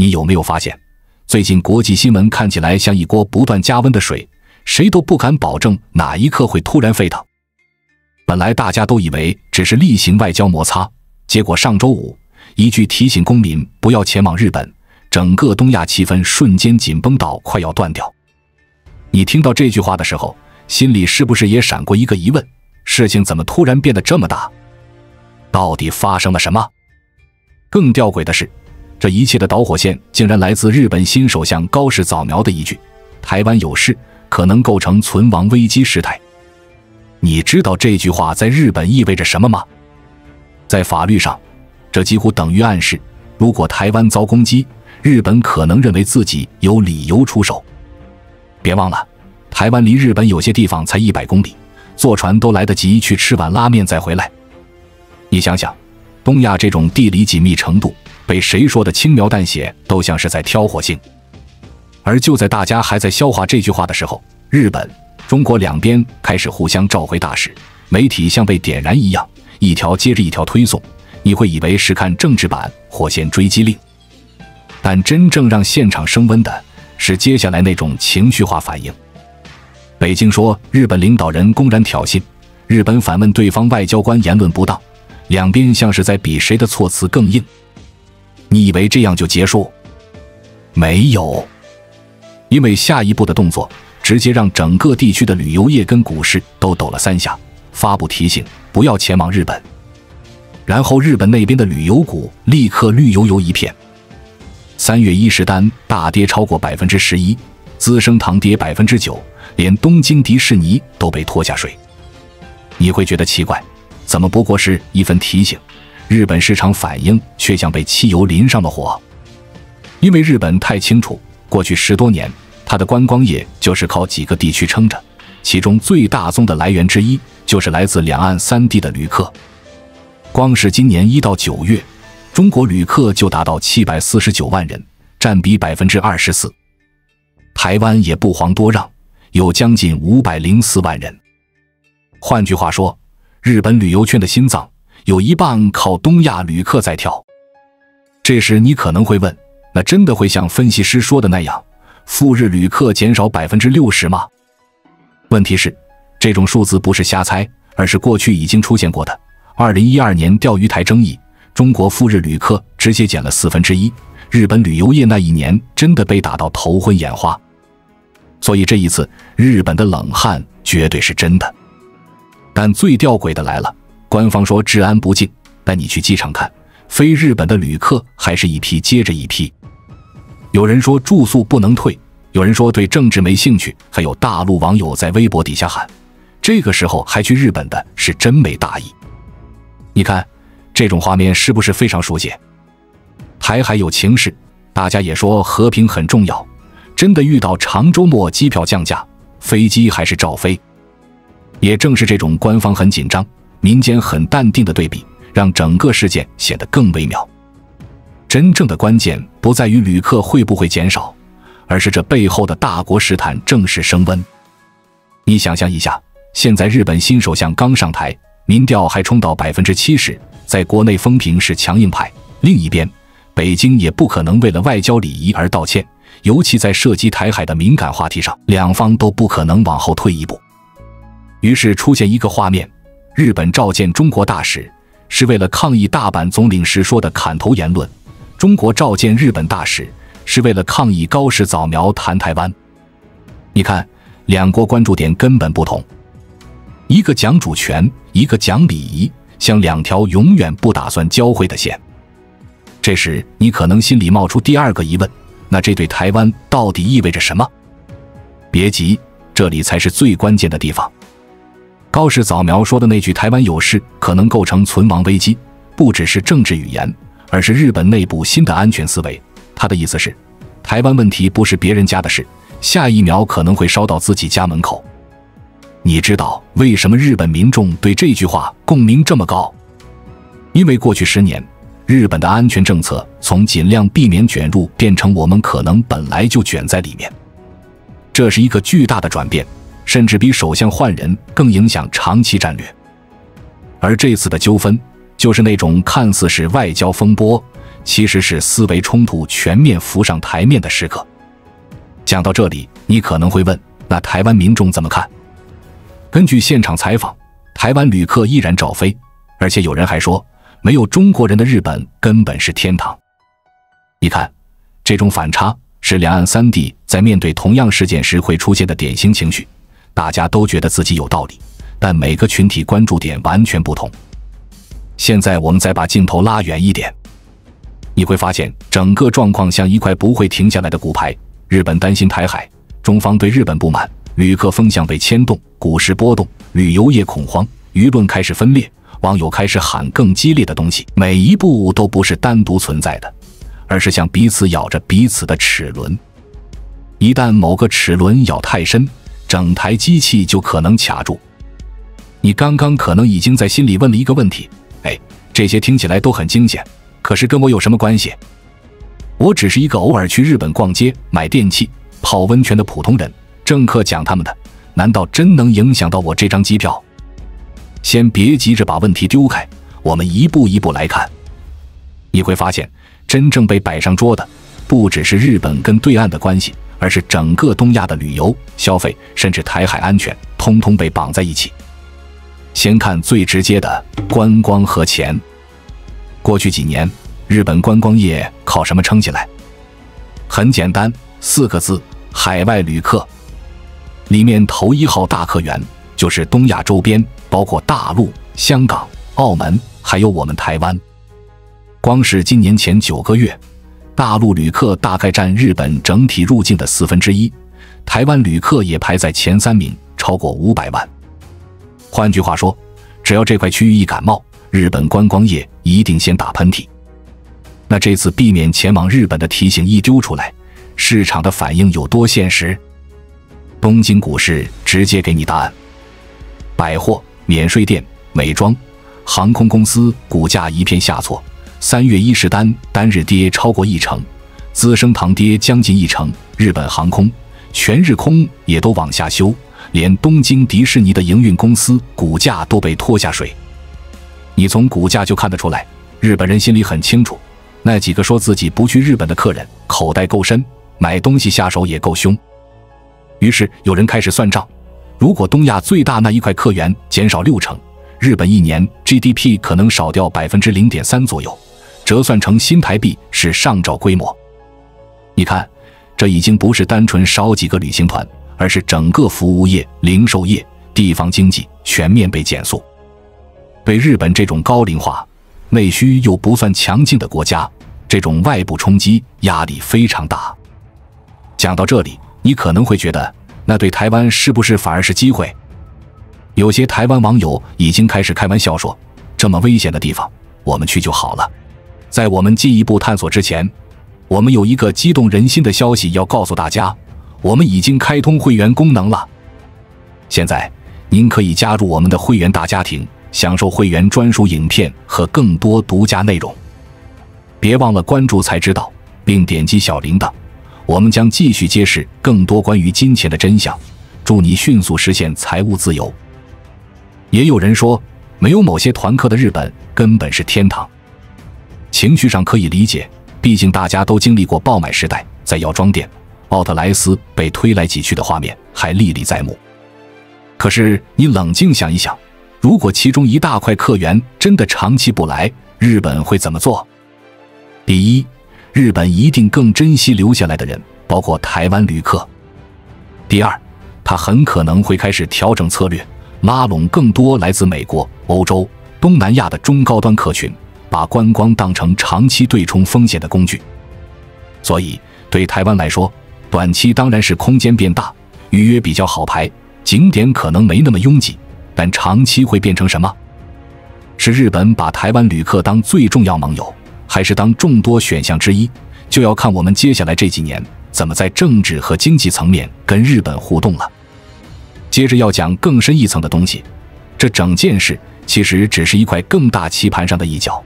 你有沒有發現，最近國際新聞看起來像一鍋不斷加溫的水，誰都不敢保證哪一刻會突然沸騰。本來大家都以為只是例行外交摩擦，結果上周五，一句提醒公民不要前往日本，整個東亞氣氛瞬間緊繃到快要斷掉。你聽到這句話的時候，心裡是不是也閃過一個疑問：事情怎麼突然變得這麼大？到底發生了什麼？更弔詭的是，這一切的導火線竟然來自日本新首相高市早苗的一句“台灣有事，可能構成存亡危機事態”。你知道這句話在日本意味着什麼嗎？在法律上，這幾乎等於暗示，如果台灣遭攻擊，日本可能認為自己有理由出手。別忘了，台灣離日本有些地方才100公里，坐船都來得及去吃碗拉麵再回來。你想想，東亞這種地理緊密程度，被誰說的輕描淡寫都像是在挑火星。而就在大家還在消化這句話的時候，日本、中國兩邊開始互相召回大使，媒體像被點燃一樣，一條接着一條推送，你會以為是看政治版《火線追擊令》。但真正讓現場升溫的是接下來那種情緒化反應。北京說日本領導人公然挑釁，日本反問對方外交官言論不當，兩邊像是在比誰的措辭更硬。你以為這樣就結束？沒有，因為下一步的動作直接讓整個地區的旅遊業跟股市都抖了3下，發布提醒不要前往日本。然後日本那邊的旅遊股立刻綠油油一片。3月伊勢丹大跌超過11%，資生堂跌9%，連東京迪士尼都被拖下水。你會覺得奇怪，怎麼不過是一份提醒，日本市场反應卻像被汽油淋上了火？因為日本太清楚，過去10多年，它的觀光業就是靠幾個地區撐着，其中最大宗的來源之一就是來自兩岸3地的旅客。光是今年1到9月，中國旅客就達到749萬人，佔比24%。台灣也不遑多讓，有將近504萬人。換句話說，日本旅遊圈的心臟有一半靠東亞旅客在跳。這時你可能會問，那真的會像分析師說的那樣，赴日旅客減少60%嗎？問題是，這種數字不是瞎猜，而是過去已經出現過的。2012年釣魚台爭議，中國赴日旅客直接減了1/4，日本旅遊業那一年真的被打到頭昏眼花。所以這一次日本的冷汗絕對是真的。但最弔詭的來了，官方說治安不敬，但你去機場看，非日本的旅客還是一批接着一批。有人說住宿不能退，有人說对政治沒興趣，還有大陸網友在微博底下喊，這個時候還去日本的是真沒大義。你看這種畫面是不是非常熟悉？台海有情勢，大家也說和平很重要，真的遇到長周末機票降價，飛機還是照飛。也正是這種官方很緊張，民間很淡定的對比，讓整個事件顯得更微妙。真正的關鍵不在於旅客會不會減少，而是這背後的大國事態正式升溫。你想象一下，現在日本新首相剛上台，民調還衝到70%，在國內風評是強硬派。另一邊，北京也不可能為了外交禮儀而道歉，尤其在涉及台海的敏感話題上，兩方都不可能往後退一步。於是出現一個畫面，日本召見中國大使是為了抗議大阪總領事說的砍頭言論，中國召見日本大使是為了抗議高市早苗談台灣。你看，兩國關注點根本不同，一個講主權，一個講禮儀，像兩條永遠不打算交匯的線。這時你可能心裡冒出第二個疑問，那這對台灣到底意味着什麼？別急，這裡才是最關鍵的地方。高市早苗說的那句台灣有事可能構成存亡危機，不只是政治語言，而是日本內部新的安全思維。他的意思是，台灣問題不是別人家的事，下一秒可能會燒到自己家門口。你知道為什麼日本民眾對這句話共鳴這麼高？因為過去10年，日本的安全政策從盡量避免捲入變成我們可能本來就捲在裡面。這是一個巨大的轉變，甚至比首相換人更影響長期戰略。而這次的糾紛，就是那種看似是外交風波，其實是思維衝突全面浮上台面的時刻。講到這裡，你可能會問，那台灣民眾怎麼看？根據現場採訪，台灣旅客依然照飛，而且有人還說，沒有中國人的日本根本是天堂。你看，這種反差是兩岸三地在面對同樣事件時會出現的典型情緒，大家都覺得自己有道理，但每個群體關注點完全不同。現在我們再把鏡頭拉遠一點，你會發現整個狀況像一塊不會停下來的骨牌。日本擔心台海，中方對日本不滿，旅客風向被牽動，股市波動，旅遊業恐慌，輿論開始分裂，網友開始喊更激烈的東西。每一步都不是單獨存在的，而是像彼此咬着彼此的齒輪。一旦某個齒輪咬太深，整台機器就可能卡住。你剛剛可能已經在心裡問了一個問題，這些聽起來都很驚險，可是跟我有什麼關係？我只是一個偶爾去日本逛街、買電器、泡溫泉的普通人，政客講他們的，難道真能影響到我這張機票？先別急着把問題丟開，我們一步一步來看。你會發現，真正被擺上桌的，不只是日本跟對岸的關係，而是整個東亞的旅遊、消費，甚至台海安全，通通被綁在一起。先看最直接的觀光和錢。過去幾年，日本觀光業靠什麼撐起來？很簡單，4個字：海外旅客。裡面頭一號大客源就是東亞周邊，包括大陸、香港、澳門，還有我們台灣。光是今年前9個月，大陸旅客大概佔日本整體入境的1/4，台灣旅客也排在前3名，超過500萬。換句話說，只要這塊區域一感冒，日本觀光業一定先打噴嚏。那這次避免前往日本的提醒一丟出來，市場的反應有多現實？東京股市直接給你答案。百貨、免稅店、美妝、航空公司股價一片下挫，3月1日單日跌超過1成，資生堂跌將近1成，日本航空、全日空也都往下修，連東京迪士尼的營運公司股價都被拖下水。你從股價就看得出來，日本人心裡很清楚，那幾個說自己不去日本的客人口袋夠深，買東西下手也夠兇。於是有人開始算賬，如果東亞最大那一塊客源減少6成，日本一年 GDP 可能少掉 0.3% 左右，折算成新台幣是上兆規模。你看，這已經不是單純少幾個旅行團，而是整個服務業、零售業、地方經濟全面被減速。对日本這種高齡化、內需又不算強勁的國家，這種外部衝擊壓力非常大。講到這裡，你可能會覺得，那對台灣是不是反而是機會？有些台灣網友已經開始開玩笑說，這麼危險的地方，我們去就好了。在我們進一步探索之前，我們有一個激動人心的消息要告訴大家，我們已經開通會員功能了。現在，您可以加入我們的會員大家庭，享受會員專屬影片和更多獨家內容。別忘了關注才知道，並點擊小鈴鐺，我們將繼續揭示更多關於金錢的真相，祝你迅速實現財務自由。也有人說，沒有某些團客的日本根本是天堂。情緒上可以理解，畢竟大家都經歷過爆買時代，在藥妝店，奧特萊斯被推來擠去的畫面還歷歷在目。可是你冷靜想一想，如果其中一大塊客源真的長期不來，日本會怎麼做？第一，日本一定更珍惜留下來的人，包括台灣旅客。第二，他很可能会開始調整策略，拉攏更多來自美國、歐洲、東南亞的中高端客群，把觀光當成長期對沖風險的工具。所以，對台灣來說，短期當然是空間變大，預約比較好排，景點可能沒那麼擁擠，但長期會變成什麼？是日本把台灣旅客當最重要盟友，還是當眾多選項之一，就要看我們接下來這幾年怎麼在政治和經濟層面跟日本互動了。接着要講更深一層的東西，這整件事其實只是一塊更大棋盤上的一角。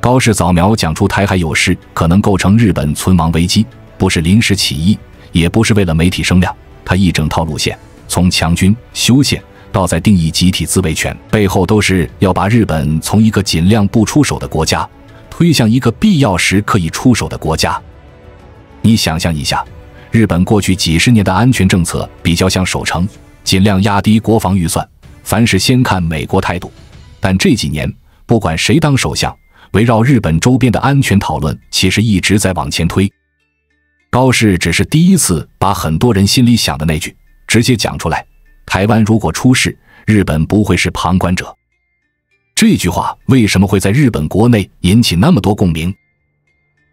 高市早苗講出台海有事可能構成日本存亡危機，不是臨時起意，也不是為了媒體聲量，他一整套路線，從強軍、修憲到在定義集體自衛權，背後都是要把日本從一個盡量不出手的國家推向一個必要時可以出手的國家。你想象一下，日本過去幾十年的安全政策比較像守城，盡量壓低國防預算，凡事先看美國態度。但這幾年，不管誰當首相，圍繞日本周邊的安全討論其實一直在往前推。高市只是第一次把很多人心裡想的那句直接講出來：台灣如果出事，日本不會是旁觀者。這句話為什麼會在日本國內引起那麼多共鳴？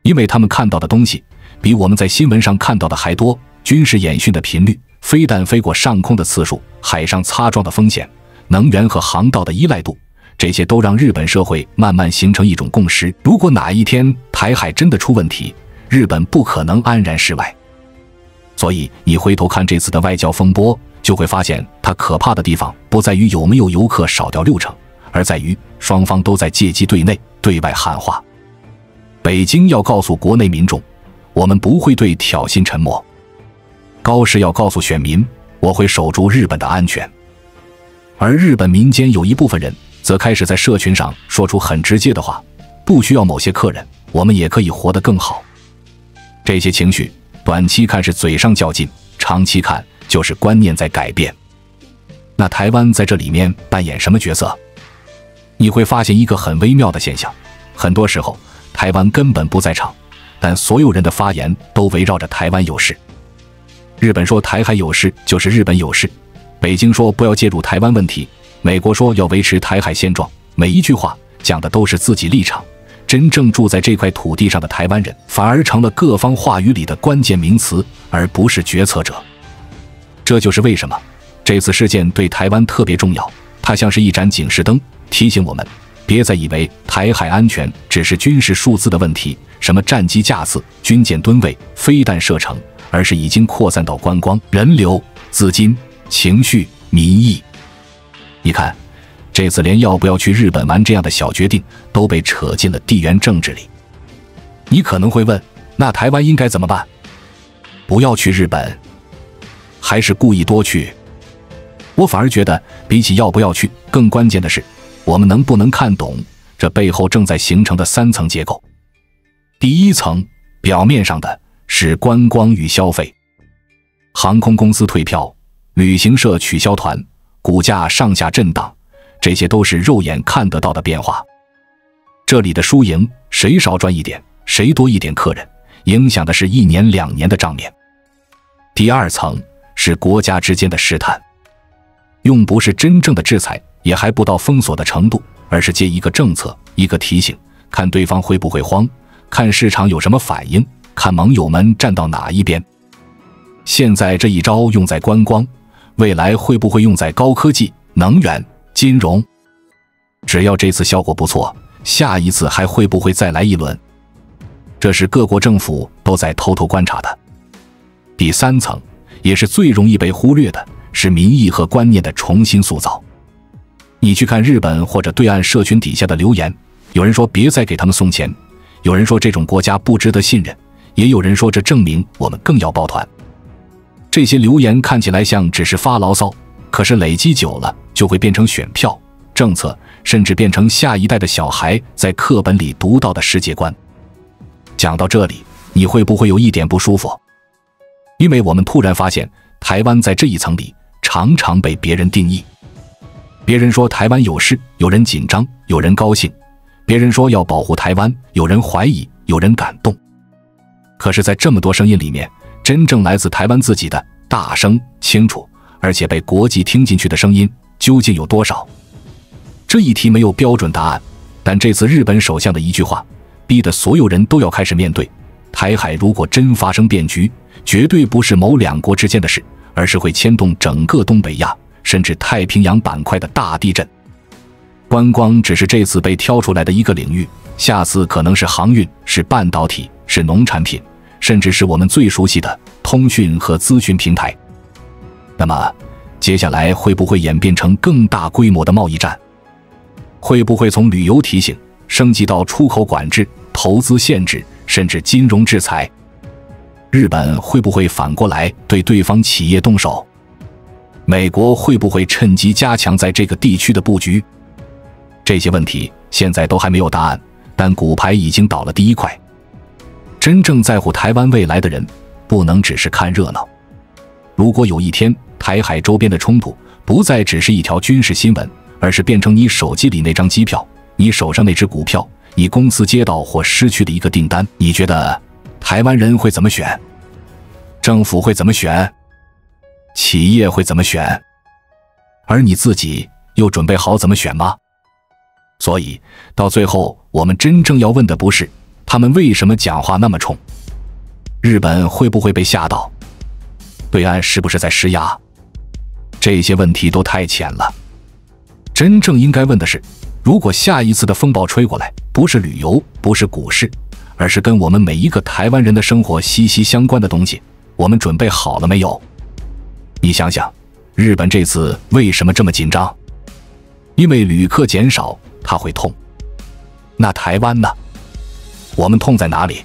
因為他們看到的東西比我們在新聞上看到的還多，軍事演訓的頻率、飛彈飛過上空的次數、海上擦撞的風險、能源和航道的依賴度，這些都讓日本社會慢慢形成一種共識：如果哪一天台海真的出問題，日本不可能安然事外。所以你回頭看這次的外交風波，就會發現它可怕的地方不在於有沒有遊客少掉60%，而在於雙方都在借機对內對外喊話。北京要告訴國內民眾，我們不會對挑釁沉默；高市要告訴選民，我會守住日本的安全。而日本民間有一部分人則開始在社群上說出很直接的話：不需要某些客人，我們也可以活得更好。這些情緒短期看是嘴上較勁，長期看就是觀念在改变。那台灣在這裡面扮演什麼角色？你會發現一個很微妙的現象，很多時候台灣根本不在場，但所有人的發言都圍繞着台灣有事。日本說台海有事就是日本有事，北京說不要介入台灣問題，美國說要維持台海現狀，每一句話講的都是自己立場。真正住在這塊土地上的台灣人反而成了各方話語裡的關鍵名詞，而不是決策者。這就是為什麼這次事件對台灣特別重要，它像是一盞警示燈，提醒我們別再以為台海安全只是軍事數字的問題，什麼戰機架次、軍艦噸位、飛彈射程，而是已經擴散到觀光、人流、資金、情緒、民意。你看，這次連要不要去日本玩這樣的小決定都被扯進了地緣政治裡。你可能會問，那台灣應該怎麼辦？不要去日本，還是故意多去？我反而覺得，比起要不要去，更關鍵的是，我們能不能看懂這背後正在形成的3層結構。第一層，表面上的是觀光與消費，航空公司退票，旅行社取消團，股價上下震盪，這些都是肉眼看得到的變化。這裡的輸贏，誰少賺一點，誰多一點客人，影響的是1年2年的賬面。第二層是國家之間的試探，用不是真正的制裁，也還不到封鎖的程度，而是借一個政策，一個提醒，看對方會不會慌，看市場有什麼反應，看盟友們站到哪一邊。現在這一招用在觀光，未來會不會用在高科技、能源、金融？只要這次效果不錯，下一次還會不會再來一輪？這是各國政府都在偷偷觀察的。第3層，也是最容易被忽略的，是民意和觀念的重新塑造。你去看日本或者對岸社群底下的留言，有人說別再給他們送錢，有人說這種國家不值得信任，也有人說這證明我們更要抱團。這些留言看起來像只是發牢騷，可是累積久了就會變成選票、政策，甚至變成下一代的小孩在課本裡讀到的世界觀。講到這裡，你會不會有一點不舒服？因為我們突然發現，台灣在這一層裡常常被別人定義。別人說台灣有事，有人緊張，有人高興；別人說要保護台灣，有人懷疑，有人感動。可是在這麼多聲音裡面，真正來自台灣自己的大聲、清楚，而且被國際聽進去的聲音究竟有多少？這一題沒有標準答案，但這次日本首相的一句話，逼得所有人都要開始面對：台海如果真發生變局，絕對不是某2國之間的事，而是會牽動整個東北亞甚至太平洋板塊的大地震。觀光只是這次被挑出來的一個領域，下次可能是航運，是半導體，是農產品，甚至是我們最熟悉的通訊和資訊平台。那麼接下來會不會演变成更大規模的貿易戰？會不會從旅遊提醒升級到出口管制、投資限制，甚至金融制裁？日本會不會反過來對對方企業動手？美國會不會趁機加強在這個地區的布局？這些問題現在都還沒有答案，但骨牌已經倒了第一塊。真正在乎台灣未來的人，不能只是看熱鬧。如果有一天台海周邊的衝突不再只是一條軍事新聞，而是變成你手機裡那張機票、你手上那隻股票、你公司接到或失去的一個訂單，你覺得台灣人會怎麼選？政府會怎麼選？企業會怎麼選？而你自己又準備好怎麼選嗎？所以到最後，我們真正要問的不是他們為什麼講話那麼衝，日本會不會被嚇到，對岸是不是在施壓，這些問題都太淺了。真正應該問的是，如果下一次的風暴吹過來，不是旅遊，不是股市，而是跟我們每一個台灣人的生活息息相關的東西，我們準備好了沒有？你想想，日本這次為什麼這麼緊張？因為旅客減少，它會痛。那台灣呢？我們痛在哪裡？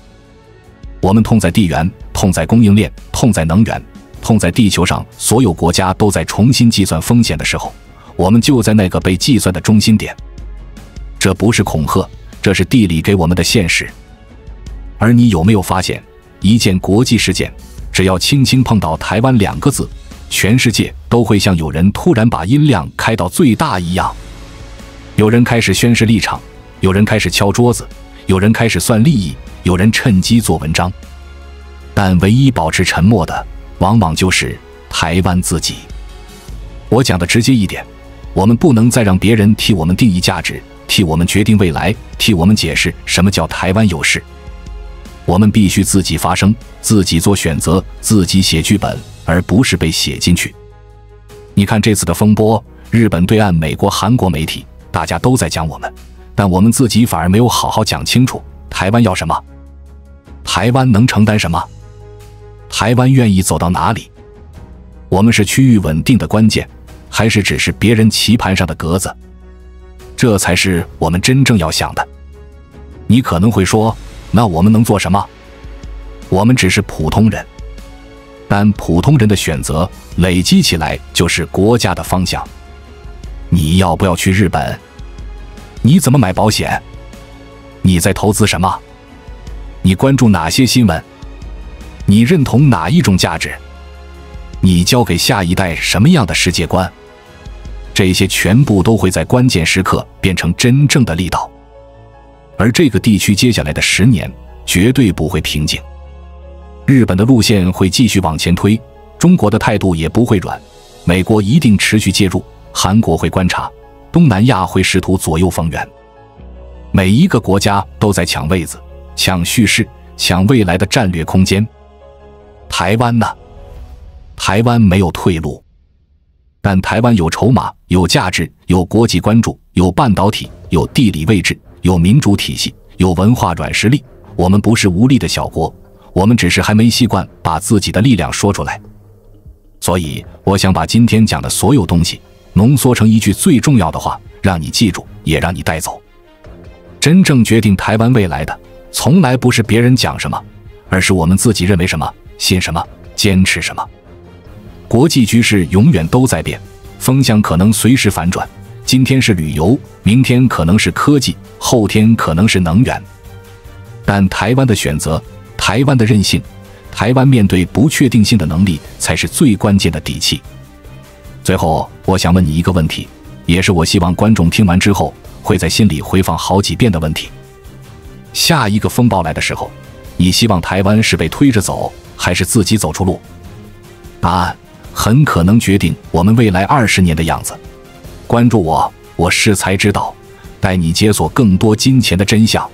我們痛在地緣，痛在供應鏈，痛在能源，痛在地球上所有國家都在重新計算風險的時候，我們就在那個被計算的中心點。這不是恐嚇，這是地理給我們的現實。而你有沒有發現，一件國際事件，只要輕輕碰到台灣2個字，全世界都會像有人突然把音量開到最大一樣。有人開始宣示立場，有人開始敲桌子，有人開始算利益，有人趁機做文章。但唯一保持沉默的，往往就是台灣自己。我講的直接一點，我們不能再讓別人替我們定義價值，替我們決定未来，替我們解釋什麼叫台灣有事。我們必須自己發聲，自己做選擇，自己寫劇本，而不是被寫進去。你看這次的風波，日本對岸、美國、韓國媒體，大家都在講我們，但我們自己反而沒有好好講清楚，台灣要什麼？台灣能承擔什麼？台灣願意走到哪裡？我們是區域穩定的關鍵，還是只是別人棋盤上的格子？這才是我們真正要想的。你可能會說，那我們能做什麼？我們只是普通人，但普通人的選擇累積起來就是國家的方向。你要不要去日本？你怎麼買保險？你在投資什麼？你關注哪些新聞？你認同哪一種價值？你教給下一代什麼樣的世界觀？這些全部都會在關鍵時刻變成真正的力道。而這個地區接下來的10年絕對不會平靜，日本的路線會繼續往前推，中國的態度也不會軟，美國一定持續介入，韓國會觀察，東南亞會試圖左右逢源。每一個國家都在搶位子，搶敘事，搶未來的戰略空間。台灣呢？台灣沒有退路，但台灣有籌碼，有價值，有國際關注，有半導體，有地理位置，有民主體系，有文化軟實力。我們不是無力的小國，我們只是還沒習慣把自己的力量說出來。所以我想把今天講的所有東西濃縮成一句最重要的話，讓你記住，也讓你帶走。真正決定台灣未來的，從來不是別人講什麼，而是我們自己認為什麼，信什麼，堅持什麼。國際局勢永遠都在變，風向可能隨時反轉，今天是旅遊，明天可能是科技，後天可能是能源。但台灣的選擇，台灣的韌性，台灣面对不確定性的能力，才是最關鍵的底氣。最後，我想問你一個問題，也是我希望觀眾聽完之後會在心裡回放好幾遍的問題：下一個風暴來的時候，你希望台灣是被推着走，還是自己走出路？答案很可能決定我們未来20年的樣子。關注我，我是才知道，帶你解鎖更多金錢的真相。